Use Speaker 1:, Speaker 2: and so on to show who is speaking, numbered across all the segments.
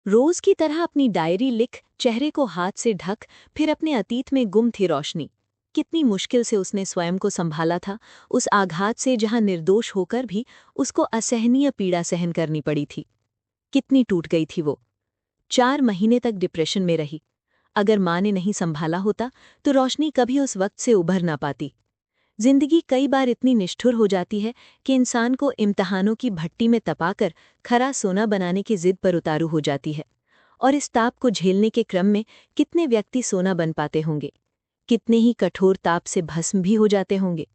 Speaker 1: रोज की तरह अपनी डायरी लिख, चेहरे को हाथ से ढक, फिर अपने अतीत में गुम थी रोशनी। कितनी मुश्किल से उसने स्वयं को संभाला था, उस आघात से जहां निर्दोष होकर भी उसको असहनीय पीड़ा सहन करनी पड़ी थी। कितनी टूट गई थी वो। 4 महीने तक डिप्रेशन में रही। अगर माँ ने नहीं संभाला होता तो रोशनी कभी उस वक्त से उभर ना पाती। जिंदगी कई बार इतनी निष्ठुर हो जाती है कि इंसान को इम्तिहानों की भट्टी में तपाकर खरा सोना बनाने की जिद पर उतारू हो जाती है। और इस ताप को झेलने के क्रम में कितने व्यक्ति सोना बन पाते होंगे, कितने ही कठोर ताप से भस्म भी हो जाते होंगे।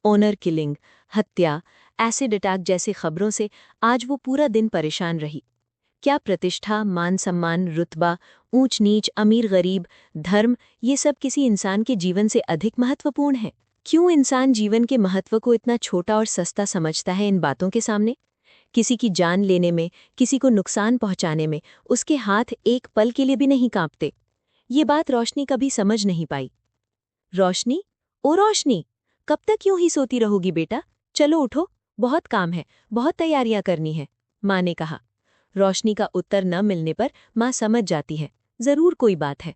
Speaker 1: ऑनर किलिंग, हत्या, एसिड अटैक जैसी खबरों से आज वो पूरा दिन परेशान रही। क्या प्रतिष्ठा, मान सम्मान, रुतबा, ऊंच नीच, अमीर गरीब, धर्म, ये सब किसी इंसान के जीवन से अधिक महत्वपूर्ण है? क्यों इंसान जीवन के महत्व को इतना छोटा और सस्ता समझता है इन बातों के सामने? किसी की जान लेने में, किसी को नुकसान पहुंचाने में उसके हाथ एक पल के लिए भी नहीं कांपते। ये बात रोशनी कभी समझ नहीं पाई। रोशनी, ओ रोशनी, कब तक यूं ही सोती रहोगी बेटा? चलो उठो, बहुत काम है, बहुत तैयारियां करनी है, माँ ने कहा। रोशनी का उत्तर न मिलने पर माँ समझ जाती है, जरूर कोई बात है।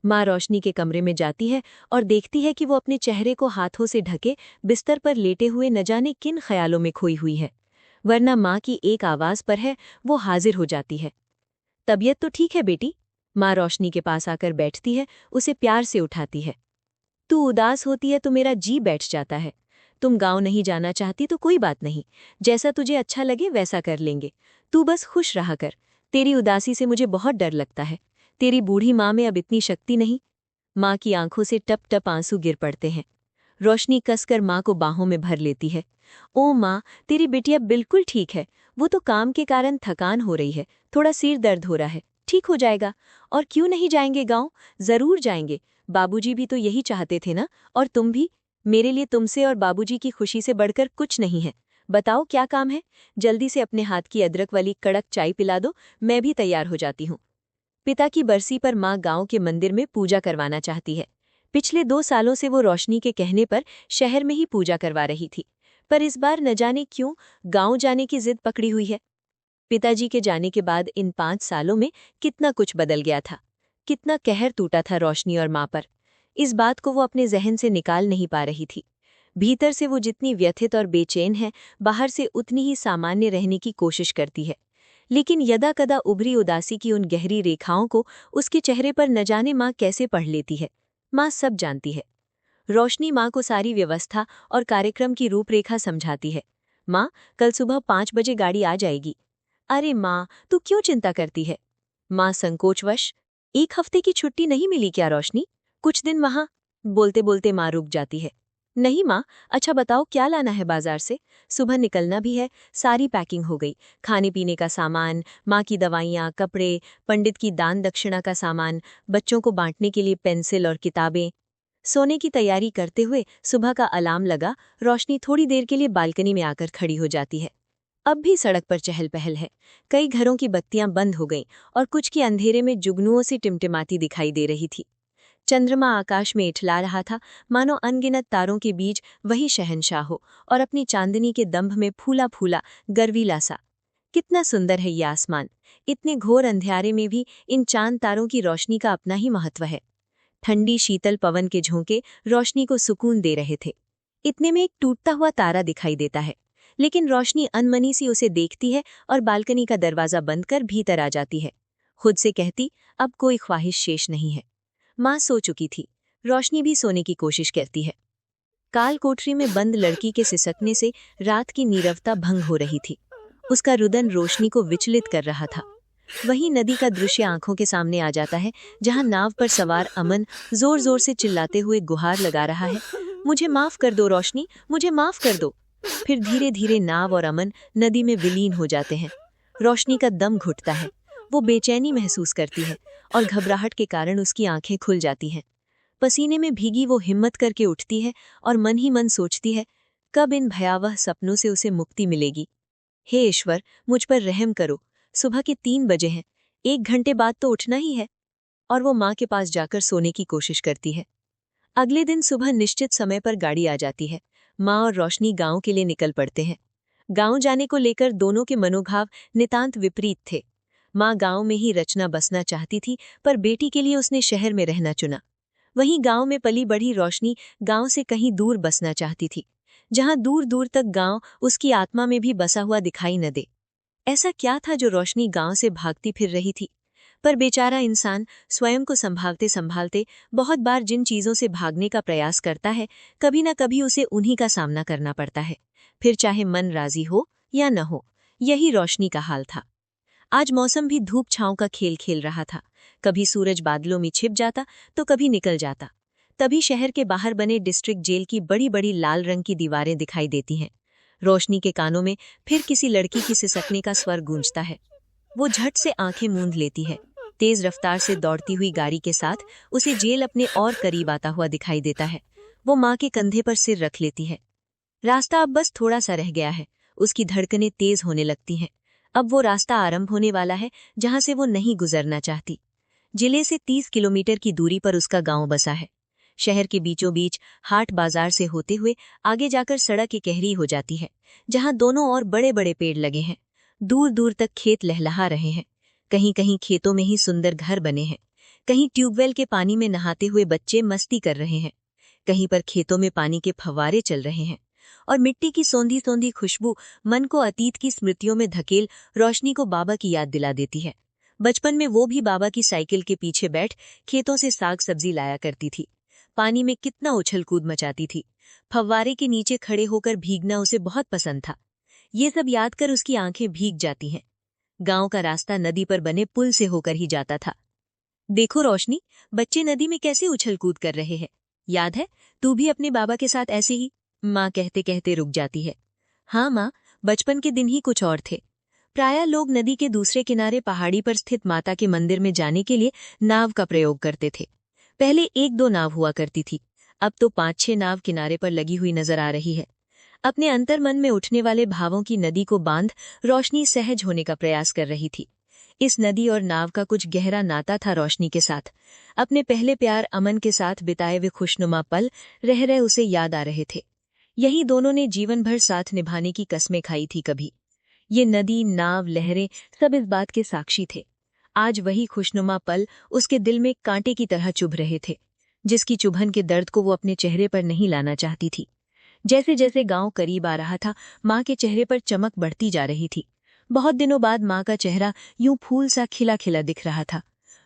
Speaker 1: माँ रोशनी के कमरे में जाती है और देखती है कि वो अपने चेहरे को हाथों से ढके बिस्तर पर लेटे हुए न जाने किन ख्यालों में खोई हुई है। वरना माँ की एक आवाज पर है वो हाजिर हो जाती है। तबीयत तो ठीक है बेटी? माँ रोशनी के पास आकर बैठती है, उसे प्यार से उठाती है। तू उदास होती है तो मेरा जी बैठ जाता है। तुम गांव नहीं जाना चाहती तो कोई बात नहीं, जैसा तुझे अच्छा लगे वैसा कर लेंगे। तू बस खुश रहा कर। तेरी उदासी से मुझे बहुत डर लगता है। तेरी बूढ़ी माँ में अब इतनी शक्ति नहीं। माँ की आंखों से टप टप आंसू गिर पड़ते हैं। रोशनी कसकर माँ को बाहों में भर लेती है। ओ माँ, तेरी बिटिया बिल्कुल ठीक है। वो तो काम के कारण थकान हो रही है, थोड़ा सिर दर्द हो रहा है, ठीक हो जाएगा। और क्यों नहीं जाएंगे गांव? जरूर जाएंगे। बाबूजी भी तो यही चाहते थे ना, और तुम भी। मेरे लिए तुमसे और बाबूजी की खुशी से बढ़कर कुछ नहीं है। बताओ क्या काम है? जल्दी से अपने हाथ की अदरक वाली कड़क चाय पिला दो, मैं भी तैयार हो जाती हूँ। पिता की बरसी पर माँ गांव के मंदिर में पूजा करवाना चाहती है। पिछले 2 सालों से वो रोशनी के कहने पर शहर में ही पूजा करवा रही थी, पर इस बार न जाने क्यों गांव जाने की जिद पकड़ी हुई है। पिताजी के जाने के बाद इन 5 सालों में कितना कुछ बदल गया था, कितना कहर टूटा था रोशनी और माँ पर। इस बात को वो अपने जहन से निकाल नहीं पा रही थी। भीतर से वो जितनी व्यथित और बेचैन है, बाहर से उतनी ही सामान्य रहने की कोशिश करती है। लेकिन यदाकदा उभरी उदासी की उन गहरी रेखाओं को उसके चेहरे पर न जाने माँ कैसे पढ़ लेती है। माँ सब जानती है। रोशनी माँ को सारी व्यवस्था और कार्यक्रम की रूपरेखा समझाती है। माँ, कल सुबह 5 बजे गाड़ी आ जाएगी। अरे माँ, तू क्यों चिंता करती है? माँ संकोचवश, 1 हफ्ते की छुट्टी नहीं मिली क्या रोशनी? कुछ दिन वहाँ। बोलते बोलते माँ रुक जाती है। नहीं माँ, अच्छा बताओ क्या लाना है बाजार से? सुबह निकलना भी है, सारी पैकिंग हो गई। खाने पीने का सामान, माँ की दवाइयाँ, कपड़े, पंडित की दान दक्षिणा का सामान, बच्चों को बांटने के लिए पेंसिल और किताबें। सोने की तैयारी करते हुए सुबह का अलार्म लगा, रोशनी थोड़ी देर के लिए बालकनी में आकर खड़ी हो जाती है। अब भी सड़क पर चहल पहल है। कई घरों की बत्तियां बंद हो गईं और कुछ की अंधेरे में जुगनुओं से टिमटिमाती दिखाई दे रही थी। चंद्रमा आकाश में इठला रहा था, मानो अनगिनत तारों के बीच वही शहंशाह हो और अपनी चांदनी के दंभ में फूला फूला गर्वीला सा। कितना सुंदर है ये आसमान! इतने घोर अंधियारे में भी इन चांद तारों की रोशनी का अपना ही महत्व है। ठंडी शीतल पवन के झोंके रोशनी को सुकून दे रहे थे। इतने में एक टूटता हुआ तारा दिखाई देता है, लेकिन रोशनी अनमनी सी उसे देखती है और बालकनी का दरवाजा बंद कर भीतर आ जाती है। खुद से कहती, अब कोई ख्वाहिश शेष नहीं है। माँ सो चुकी थी, रोशनी भी सोने की कोशिश करती है। काल कोठरी में बंद लड़की के सिसकने से रात की नीरवता भंग हो रही थी। उसका रुदन रोशनी को विचलित कर रहा था। वहीं नदी का दृश्य आंखों के सामने आ जाता है, जहां नाव पर सवार अमन जोर जोर से चिल्लाते हुए गुहार लगा रहा है, मुझे माफ कर दो रोशनी, मुझे माफ कर दो। फिर धीरे धीरे नाव और अमन नदी में विलीन हो जाते हैं। रोशनी का दम घुटता है, वो बेचैनी महसूस करती है और घबराहट के कारण उसकी आंखें खुल जाती हैं। पसीने में भीगी वो हिम्मत करके उठती है और मन ही मन सोचती है, कब इन भयावह सपनों से उसे मुक्ति मिलेगी। हे ईश्वर, मुझ पर रहम करो। सुबह के 3 बजे हैं, 1 घंटे बाद तो उठना ही है। और वो माँ के पास जाकर सोने की कोशिश करती है। अगले दिन सुबह निश्चित समय पर गाड़ी आ जाती है। माँ और रोशनी गांव के लिए निकल पड़ते हैं। गांव जाने को लेकर दोनों के मनोभाव नितांत विपरीत थे। माँ गांव में ही रचना बसना चाहती थी, पर बेटी के लिए उसने शहर में रहना चुना। वहीं गांव में पली बढ़ी रोशनी गांव से कहीं दूर बसना चाहती थी, जहां दूर दूर तक गांव उसकी आत्मा में भी बसा हुआ दिखाई न दे। ऐसा क्या था जो रोशनी गांव से भागती फिर रही थी? पर बेचारा इंसान स्वयं को संभालते संभालते बहुत बार जिन चीजों से भागने का प्रयास करता है, कभी न कभी उसे उन्हीं का सामना करना पड़ता है, फिर चाहे मन राजी हो या न हो। यही रोशनी का हाल था। आज मौसम भी धूप छांव का खेल खेल रहा था। कभी सूरज बादलों में छिप जाता तो कभी निकल जाता। तभी शहर के बाहर बने डिस्ट्रिक्ट जेल की बड़ी बड़ी लाल रंग की दीवारें दिखाई देती हैं। रोशनी के कानों में फिर किसी लड़की की सिसकने का स्वर गूंजता है। वो झट से आंखें मूंद लेती है। तेज रफ्तार से दौड़ती हुई गाड़ी के साथ उसे जेल अपने और करीब आता हुआ दिखाई देता है। वो माँ के कंधे पर सिर रख लेती है। रास्ता अब बस थोड़ा सा रह गया है। उसकी धड़कनें तेज होने लगती हैं। अब वो रास्ता आरंभ होने वाला है जहां से वो नहीं गुजरना चाहती। जिले से 30 किलोमीटर की दूरी पर उसका गांव बसा है। शहर के बीचों बीच हाट बाजार से होते हुए आगे जाकर सड़क एक गहरी हो जाती है, जहां दोनों ओर बड़े बड़े पेड़ लगे हैं। दूर दूर तक खेत लहलहा रहे हैं। कहीं कहीं खेतों में ही सुंदर घर बने हैं। कहीं ट्यूबवेल के पानी में नहाते हुए बच्चे मस्ती कर रहे हैं। कहीं पर खेतों में पानी के फव्वारे चल रहे हैं। और मिट्टी की सौंधी सौंधी खुशबू मन को अतीत की स्मृतियों में धकेल रोशनी को बाबा की याद दिला देती है। बचपन में वो भी बाबा की साइकिल के पीछे बैठ खेतों से साग सब्जी लाया करती थी। पानी में कितना उछल कूद मचाती थी। फव्वारे के नीचे खड़े होकर भीगना उसे बहुत पसंद था। ये सब याद कर उसकी आंखें भीग जाती हैं। गांव का रास्ता नदी पर बने पुल से होकर ही जाता था। देखो रोशनी, बच्चे नदी में कैसे उछल कूद कर रहे हैं। याद है, तू भी अपने बाबा के साथ ऐसे ही? माँ कहते कहते रुक जाती है। हाँ माँ, बचपन के दिन ही कुछ और थे। प्रायः लोग नदी के दूसरे किनारे पहाड़ी पर स्थित माता के मंदिर में जाने के लिए नाव का प्रयोग करते थे। पहले 1-2 नाव हुआ करती थी, अब तो 5-6 नाव किनारे पर लगी हुई नजर आ रही है। अपने अंतर्मन में उठने वाले भावों की नदी को बांध रोशनी सहज होने का प्रयास कर रही थी। इस नदी और नाव का कुछ गहरा नाता था रोशनी के साथ। अपने पहले प्यार अमन के साथ बिताए हुए खुशनुमा पल रह रहे उसे याद आ रहे थे। यही दोनों ने जीवन भर साथ निभाने की कस्में खाई थी कभी। ये नदी, नाव, लहरें सब इस बात के साक्षी थे। आज वही खुशनुमा पल उसके दिल में कांटे की तरह चुभ रहे थे, जिसकी चुभन के दर्द को वो अपने चेहरे पर नहीं लाना चाहती थी। जैसे जैसे गांव करीब आ रहा था, माँ के चेहरे पर चमक बढ़ती जा रही थी। बहुत दिनों बाद माँ का चेहरा यूं फूल सा खिला खिला दिख रहा था।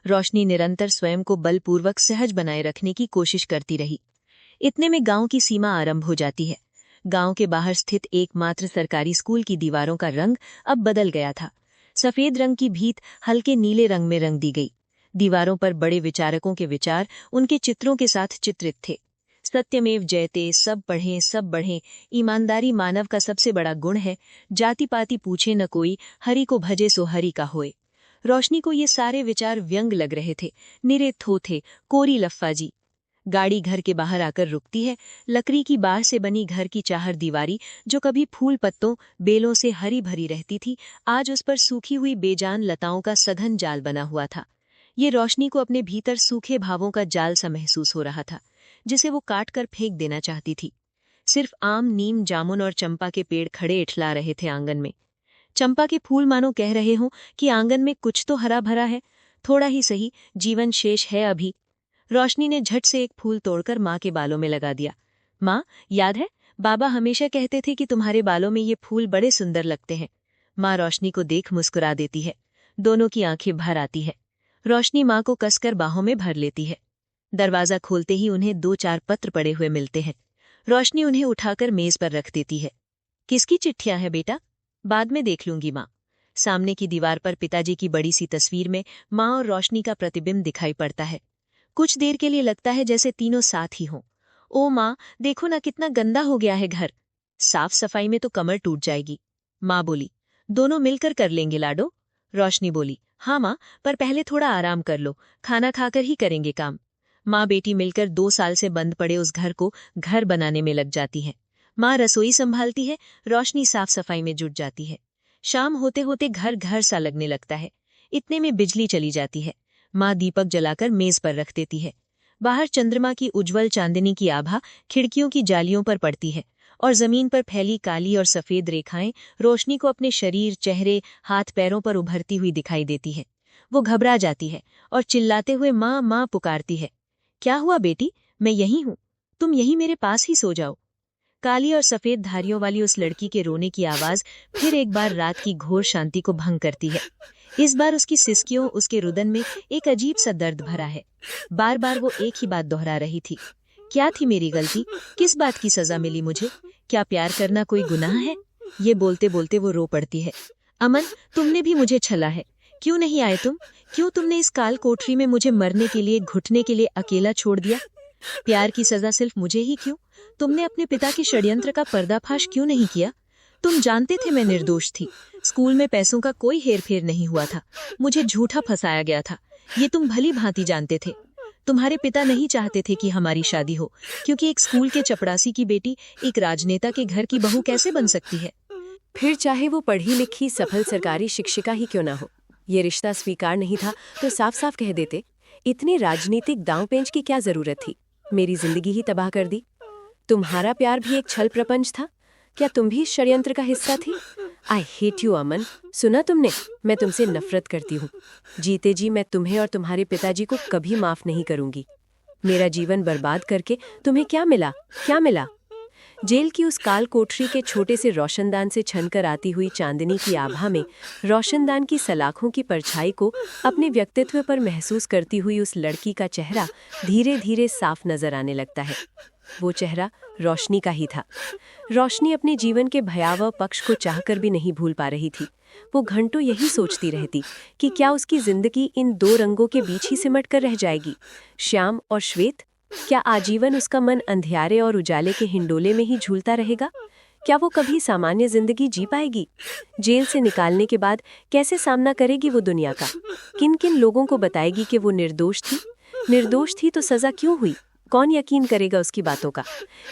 Speaker 1: रोशनी निरंतर स्वयं को बलपूर्वक सहज बनाए रखने की कोशिश करती रही। इतने में गांव की सीमा आरंभ हो जाती है। गांव के बाहर स्थित एकमात्र सरकारी स्कूल की दीवारों का रंग अब बदल गया था। सफेद रंग की भीत हल्के नीले रंग में रंग दी गई। दीवारों पर बड़े विचारकों के विचार उनके चित्रों के साथ चित्रित थे। सत्यमेव जयते, सब पढ़ें सब बढ़ें, ईमानदारी मानव का सबसे बड़ा गुण है, जाति पाति पूछे न कोई, हरि को भजे सो हरि का होए। रोशनी को ये सारे विचार व्यंग लग रहे थे, निरे थोथे, कोरी लफ्फाजी। गाड़ी घर के बाहर आकर रुकती है। लकड़ी की बार से बनी घर की चाहर दीवारी, जो कभी फूल पत्तों बेलों से हरी भरी रहती थी, आज उस पर सूखी हुई बेजान लताओं का सघन जाल बना हुआ था। ये रोशनी को अपने भीतर सूखे भावों का जाल सा महसूस हो रहा था, जिसे वो काट कर फेंक देना चाहती थी। सिर्फ आम, नीम, जामुन और चंपा के पेड़ खड़े इठला रहे थे आंगन में। चंपा के फूल मानो कह रहे हों कि आंगन में कुछ तो हरा भरा है, थोड़ा ही सही, जीवन शेष है अभी। रोशनी ने झट से एक फूल तोड़कर माँ के बालों में लगा दिया। माँ, याद है, बाबा हमेशा कहते थे कि तुम्हारे बालों में ये फूल बड़े सुंदर लगते हैं। माँ रोशनी को देख मुस्कुरा देती है। दोनों की आंखें भर आती है। रोशनी माँ को कसकर बाहों में भर लेती है। दरवाजा खोलते ही उन्हें 2-4 पत्र पड़े हुए मिलते हैं। रोशनी उन्हें उठाकर मेज पर रख देती है। किसकी चिट्ठियां हैं बेटा? बाद में देख लूंगी माँ। सामने की दीवार पर पिताजी की बड़ी सी तस्वीर में माँ और रोशनी का प्रतिबिंब दिखाई पड़ता है। कुछ देर के लिए लगता है जैसे तीनों साथ ही हों। ओ माँ, देखो ना कितना गंदा हो गया है घर। साफ सफाई में तो कमर टूट जाएगी। माँ बोली, दोनों मिलकर कर लेंगे लाडो। रोशनी बोली, हाँ माँ, पर पहले थोड़ा आराम कर लो, खाना खाकर ही करेंगे काम। माँ बेटी मिलकर 2 साल से बंद पड़े उस घर को घर बनाने में लग जाती है। माँ रसोई संभालती है, रोशनी साफ सफाई में जुट जाती है। शाम होते होते घर घर सा लगने लगता है। इतने में बिजली चली जाती है। माँ दीपक जलाकर मेज पर रख देती है। बाहर चंद्रमा की उज्जवल चांदनी की आभा खिड़कियों की जालियों पर पड़ती है और जमीन पर फैली काली और सफेद रेखाएं रोशनी को अपने शरीर, चेहरे, हाथ पैरों पर उभरती हुई दिखाई देती है। वो घबरा जाती है और चिल्लाते हुए माँ माँ पुकारती है। क्या हुआ बेटी, मैं यहीं हूँ, तुम यहीं मेरे पास ही सो जाओ। काली और सफेद धारियों वाली उस लड़की के रोने की आवाज फिर एक बार रात की घोर शांति को भंग करती है। इस बार उसकी सिसकियों, उसके रुदन में एक अजीब सा दर्द भरा है। बार बार वो एक ही बात दोहरा रही थी। क्या थी मेरी गलती? किस बात की सजा मिली मुझे? क्या प्यार करना कोई गुनाह है? ये बोलते बोलते वो रो पड़ती है। अमन, तुमने भी मुझे छला है। क्यों नहीं आए तुम? क्यों तुमने इस काल कोठरी में मुझे मरने के लिए, घुटने के लिए अकेला छोड़ दिया? प्यार की सजा सिर्फ मुझे ही क्यों? तुमने अपने पिता के षड्यंत्र का पर्दाफाश क्यों नहीं किया? तुम जानते थे मैं निर्दोष थी। स्कूल में पैसों का कोई हेरफेर नहीं हुआ था। मुझे झूठा फंसाया गया था। ये तुम भली भांति जानते थे। तुम्हारे पिता नहीं चाहते थे कि हमारी शादी हो, क्योंकि एक स्कूल के चपरासी की बेटी एक राजनेता के घर की बहू कैसे बन सकती है?
Speaker 2: फिर चाहे वो पढ़ी लिखी सफल सरकारी शिक्षिका ही क्यों ना हो, ये रिश्ता स्वीकार नहीं था तो साफ साफ कह देते। इतनी राजनीतिक दांव-पेंच की क्या जरूरत थी? मेरी जिंदगी ही तबाह कर दी। तुम्हारा प्यार भी एक छल प्रपंच था। क्या तुम भी इस षड्यंत्र का हिस्सा थी? आई हेट यू अमन। सुना तुमने, मैं तुमसे नफरत करती हूँ। जीते जी मैं तुम्हें और तुम्हारे पिताजी को कभी माफ नहीं करूंगी। मेरा जीवन बर्बाद करके तुम्हें क्या मिला? क्या मिला? जेल की उस काल कोठरी के छोटे से रोशनदान से छनकर आती हुई चांदनी की आभा में रोशनदान की सलाखों की परछाई को अपने व्यक्तित्व पर महसूस करती हुई उस लड़की का चेहरा धीरे धीरे साफ नजर आने लगता है। वो चेहरा रोशनी का ही था। रोशनी अपने जीवन के भयावह पक्ष को चाहकर भी नहीं भूल पा रही थी। वो घंटों यही सोचती रहती कि क्या उसकी जिंदगी इन दो रंगों के बीच ही सिमट कर रह जाएगी, श्याम और श्वेत? क्या आजीवन उसका मन अंधियारे और उजाले के हिंडोले में ही झूलता रहेगा? क्या वो कभी सामान्य जिंदगी जी पाएगी? जेल से निकालने के बाद कैसे सामना करेगी वो दुनिया का? किन किन लोगों को बताएगी कि वो निर्दोष थी? निर्दोष थी तो सजा क्यों हुई? कौन यकीन करेगा उसकी बातों का?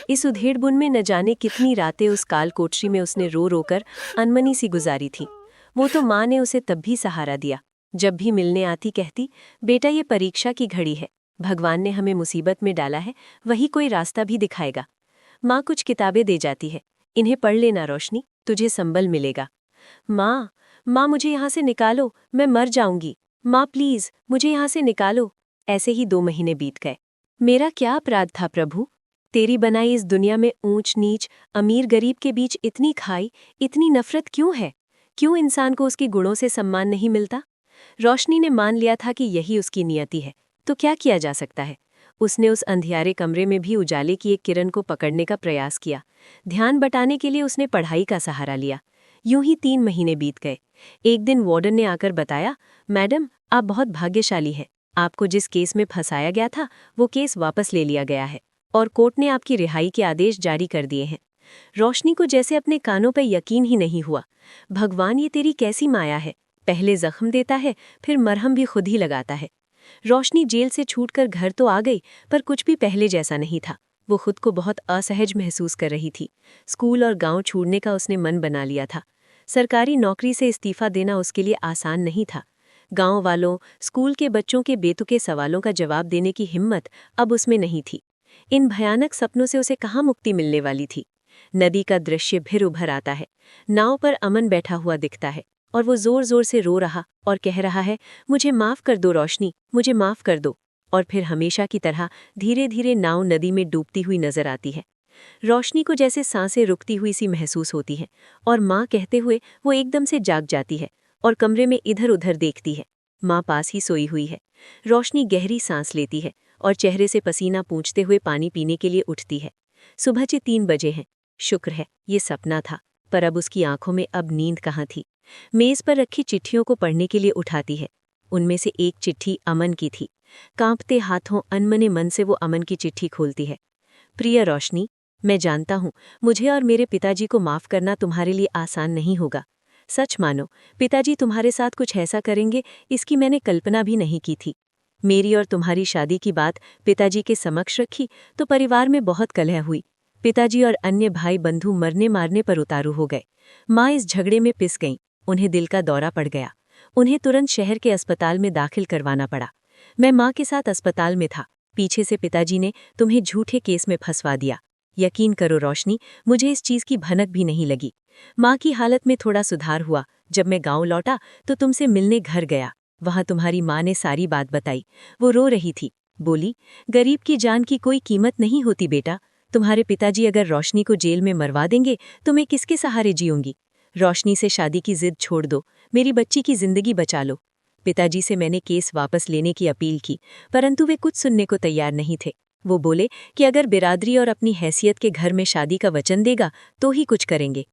Speaker 2: इस उधेड़-बुन में न जाने कितनी रातें उस काल कोठरी में उसने रो रो कर अनमनी सी गुजारी थी। वो तो माँ ने उसे तब भी सहारा दिया। जब भी मिलने आती कहती, बेटा ये परीक्षा की घड़ी है, भगवान ने हमें मुसीबत में डाला है, वही कोई रास्ता भी दिखाएगा। माँ कुछ किताबें दे जाती है, इन्हें पढ़ लेना रोशनी, तुझे संबल मिलेगा। माँ, माँ मुझे यहाँ से निकालो, मैं मर जाऊंगी। माँ प्लीज मुझे यहाँ से निकालो। ऐसे ही 2 महीने बीत गए। मेरा क्या अपराध था प्रभु? तेरी बनाई इस दुनिया में ऊंच नीच, अमीर गरीब के बीच इतनी खाई, इतनी नफरत क्यों है? क्यों इंसान को उसके गुणों से सम्मान नहीं मिलता? रोशनी ने मान लिया था कि यही उसकी नियति है, तो क्या किया जा सकता है? उसने उस अंधियारे कमरे में भी उजाले की एक किरण को पकड़ने का प्रयास किया। ध्यान बटाने के लिए उसने पढ़ाई का सहारा लिया। यूं ही 3 महीने बीत गए। एक दिन वार्डन ने आकर बताया, मैडम आप बहुत भाग्यशाली हैं। आपको जिस केस में फंसाया गया था वो केस वापस ले लिया गया है और कोर्ट ने आपकी रिहाई के आदेश जारी कर दिए हैं। रोशनी को जैसे अपने कानों पर यकीन ही नहीं हुआ। भगवान ये तेरी कैसी माया है, पहले जख्म देता है फिर मरहम भी खुद ही लगाता है। रोशनी जेल से छूटकर घर तो आ गई, पर कुछ भी पहले जैसा नहीं था। वो खुद को बहुत असहज महसूस कर रही थी। स्कूल और गांव छोड़ने का उसने मन बना लिया था। सरकारी नौकरी से इस्तीफा देना उसके लिए आसान नहीं था। गांव वालों, स्कूल के बच्चों के बेतुके सवालों का जवाब देने की हिम्मत अब उसमें नहीं थी। इन भयानक सपनों से उसे कहाँ मुक्ति मिलने वाली थी? नदी का दृश्य फिर उभर आता है। नाव पर अमन बैठा हुआ दिखता है और वो जोर जोर से रो रहा और कह रहा है, मुझे माफ कर दो रोशनी, मुझे माफ कर दो। और फिर हमेशा की तरह धीरे धीरे नाव नदी में डूबती हुई नजर आती है। रोशनी को जैसे सांसें रुकती हुई सी महसूस होती है और माँ कहते हुए वो एकदम से जाग जाती है और कमरे में इधर उधर देखती है। माँ पास ही सोई हुई है। रोशनी गहरी सांस लेती है और चेहरे से पसीना पोंछते हुए पानी पीने के लिए उठती है। सुबह के 3 बजे हैं। शुक्र है ये सपना था, पर अब उसकी आंखों में अब नींद कहाँ थी। मेज पर रखी चिट्ठियों को पढ़ने के लिए उठाती है। उनमें से एक चिट्ठी अमन की थी। कांपते हाथों अनमने मन से वो अमन की चिट्ठी खोलती है। प्रिय रोशनी, मैं जानता हूँ मुझे और मेरे पिताजी को माफ करना तुम्हारे लिए आसान नहीं होगा। सच मानो, पिताजी तुम्हारे साथ कुछ ऐसा करेंगे इसकी मैंने कल्पना भी नहीं की थी। मेरी और तुम्हारी शादी की बात पिताजी के समक्ष रखी तो परिवार में बहुत कलह हुई। पिताजी और अन्य भाई बंधु मरने मारने पर उतारू हो गए। माँ इस झगड़े में पिस गईं। उन्हें दिल का दौरा पड़ गया। उन्हें तुरंत शहर के अस्पताल में दाखिल करवाना पड़ा। मैं माँ के साथ अस्पताल में था। पीछे से पिताजी ने तुम्हें झूठे केस में फंसवा दिया। यकीन करो रोशनी, मुझे इस चीज की भनक भी नहीं लगी। माँ की हालत में थोड़ा सुधार हुआ। जब मैं गांव लौटा तो तुमसे मिलने घर गया। वहां तुम्हारी माँ ने सारी बात बताई। वो रो रही थी। बोली, गरीब की जान की कोई कीमत नहीं होती बेटा। तुम्हारे पिताजी अगर रोशनी को जेल में मरवा देंगे तो मैं किसके सहारे जीऊंगी। रोशनी से शादी की जिद छोड़ दो, मेरी बच्ची की जिंदगी बचा लो। पिताजी से मैंने केस वापस लेने की अपील की, परंतु वे कुछ सुनने को तैयार नहीं थे। वो बोले कि अगर बिरादरी और अपनी हैसियत के घर में शादी का वचन देगा तो ही कुछ करेंगे।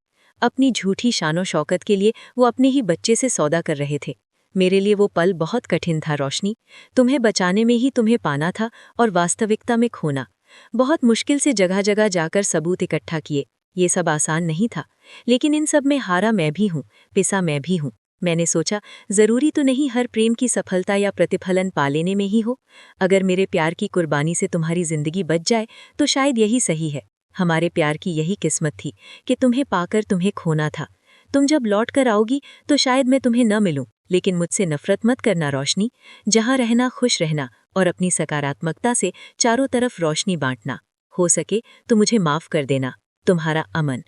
Speaker 2: अपनी झूठी शानो शौकत के लिए वो अपने ही बच्चे से सौदा कर रहे थे। मेरे लिए वो पल बहुत कठिन था रोशनी। तुम्हें बचाने में ही तुम्हें पाना था और वास्तविकता में खोना। बहुत मुश्किल से जगह जगह जाकर सबूत इकट्ठा किए। ये सब आसान नहीं था, लेकिन इन सब में हारा मैं भी हूँ, पिसा मैं भी हूँ। मैंने सोचा, जरूरी तो नहीं हर प्रेम की सफलता या प्रतिफलन पा लेने में ही हो। अगर मेरे प्यार की कुर्बानी से तुम्हारी जिंदगी बच जाए तो शायद यही सही है। हमारे प्यार की यही किस्मत थी कि तुम्हें पाकर तुम्हें खोना था। तुम जब लौट कर आओगी तो शायद मैं तुम्हें न मिलूं, लेकिन मुझसे नफरत मत करना रोशनी। जहां रहना खुश रहना और अपनी सकारात्मकता से चारों तरफ रोशनी बांटना। हो सके तो मुझे माफ कर देना। तुम्हारा अमन।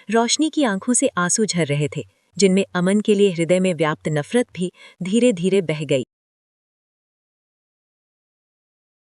Speaker 2: रोशनी की आंखों से आंसू झर रहे थे, जिनमें अमन के लिए हृदय में व्याप्त नफरत भी धीरे धीरे बह गई।